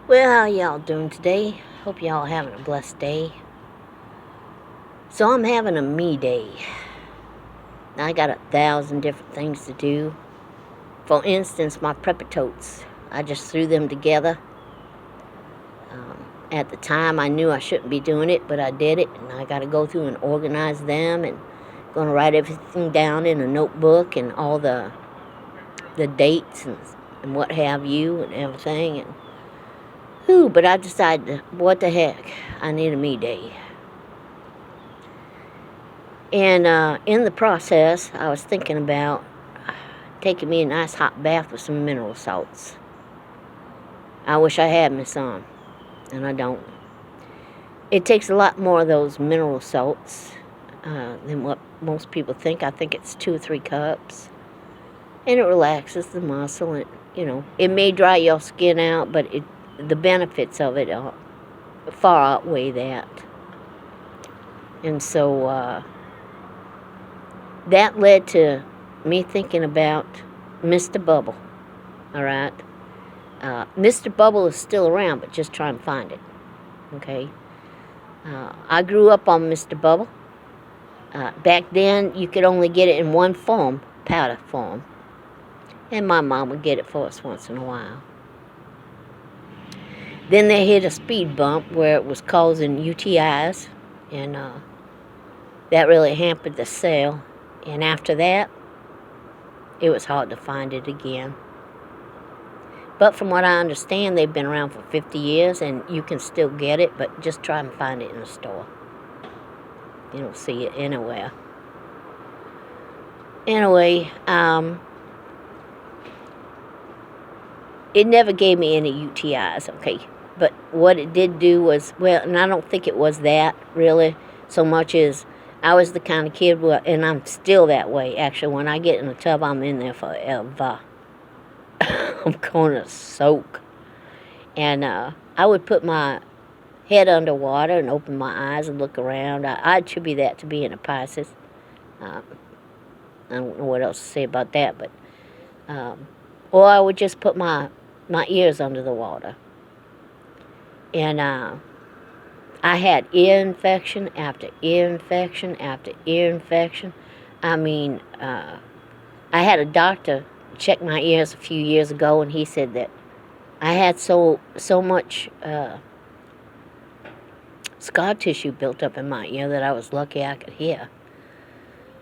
Well, how y'all doing today? Hope y'all having a blessed day. So I'm having a me day. I got 1,000 different things to do. For instance, my prepper totes. I just threw them together. At the time, I knew I shouldn't be doing it, but I did it, and I got to go through and organize them, and going to write everything down in a notebook and all the dates and what have you and everything. And but I decided, what the heck, I need a me day. And in the process, I was thinking about taking me a nice hot bath with some mineral salts. I wish I had my some, and I don't. It takes a lot more of those mineral salts than what most people think. I think it's 2 or 3 cups. And it relaxes the muscle. And, it may dry your skin out, but the benefits of it far outweigh that. And so that led to me thinking about Mr. Bubble. All right? Mr. Bubble is still around, but just try and find it. Okay? I grew up on Mr. Bubble. Back then, you could only get it in one form, powder form. And my mom would get it for us once in a while. Then they hit a speed bump where it was causing UTIs, and that really hampered the sale. And after that, it was hard to find it again. But from what I understand, they've been around for 50 years, and you can still get it, but just try and find it in the store. You don't see it anywhere. Anyway, it never gave me any UTIs, okay? But what it did do was, and I don't think it was that, really, so much as I was the kind of kid, and I'm still that way, actually. When I get in the tub, I'm in there forever. I'm going to soak. And I would put my head under water and open my eyes and look around. I attribute that to being a Pisces. I don't know what else to say about that, but or I would just put my ears under the water. And I had ear infection after ear infection after ear infection. I mean, I had a doctor check my ears a few years ago, and he said that I had so much scar tissue built up in my ear that I was lucky I could hear.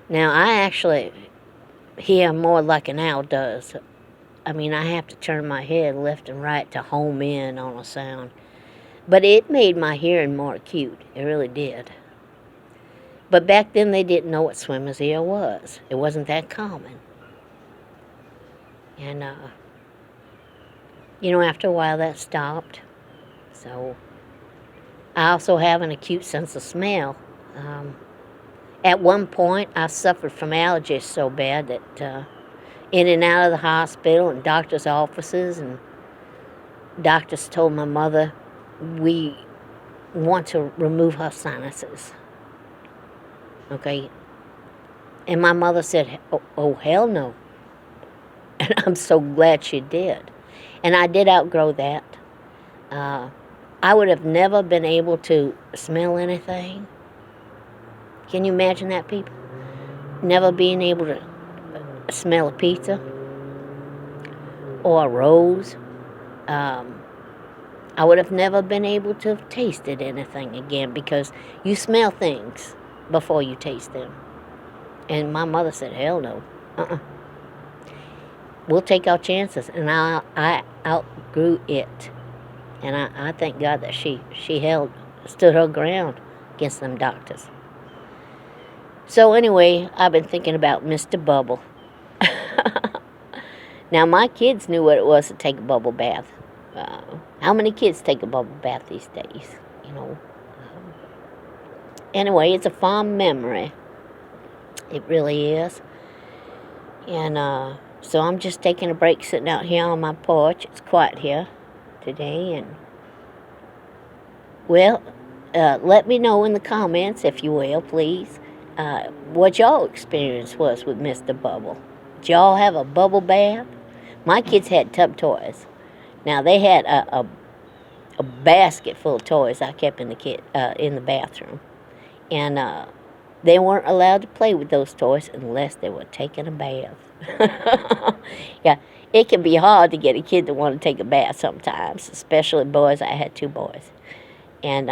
Now, I actually hear more like an owl does. I mean, I have to turn my head left and right to home in on a sound. But it made my hearing more acute. It really did. But back then, they didn't know what swimmer's ear was. It wasn't that common. And, after a while, that stopped. So I also have an acute sense of smell. At one point, I suffered from allergies so bad that in and out of the hospital and doctor's offices, and doctors told my mother, we want to remove her sinuses. Okay? And my mother said, oh hell no. And I'm so glad she did. And I did outgrow that. I would have never been able to smell anything. Can you imagine that, people? Never being able to smell a pizza or a rose. I would have never been able to have tasted anything again, because you smell things before you taste them. And my mother said, hell no. We'll take our chances. And I outgrew it. And I thank God that she stood her ground against them doctors. So anyway, I've been thinking about Mr. Bubble. Now, my kids knew what it was to take a bubble bath. How many kids take a bubble bath these days? Anyway, it's a fond memory. It really is. And so I'm just taking a break, sitting out here on my porch. It's quiet here today. And, well, let me know in the comments, if you will, please, what y'all experience was with Mr. Bubble. Did y'all have a bubble bath? My kids had tub toys. Now, they had a basket full of toys I kept in the bathroom, and they weren't allowed to play with those toys unless they were taking a bath. Yeah, it can be hard to get a kid to want to take a bath sometimes, especially boys. I had 2 boys, and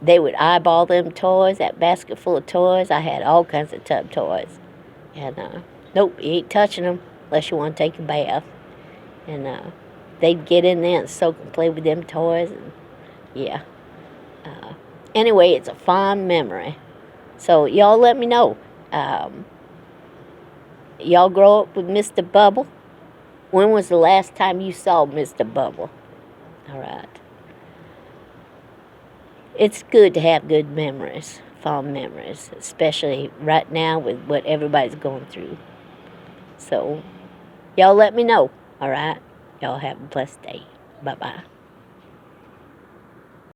they would eyeball them toys, that basket full of toys. I had all kinds of tub toys, and nope, you ain't touching them unless you want to take a bath. And they'd get in there and soak and play with them toys, and yeah. Anyway, it's a fond memory. So y'all let me know. Y'all grow up with Mr. Bubble? When was the last time you saw Mr. Bubble? All right. It's good to have good memories, fond memories, especially right now with what everybody's going through. So y'all let me know. All right. Y'all have a blessed day. Bye-bye.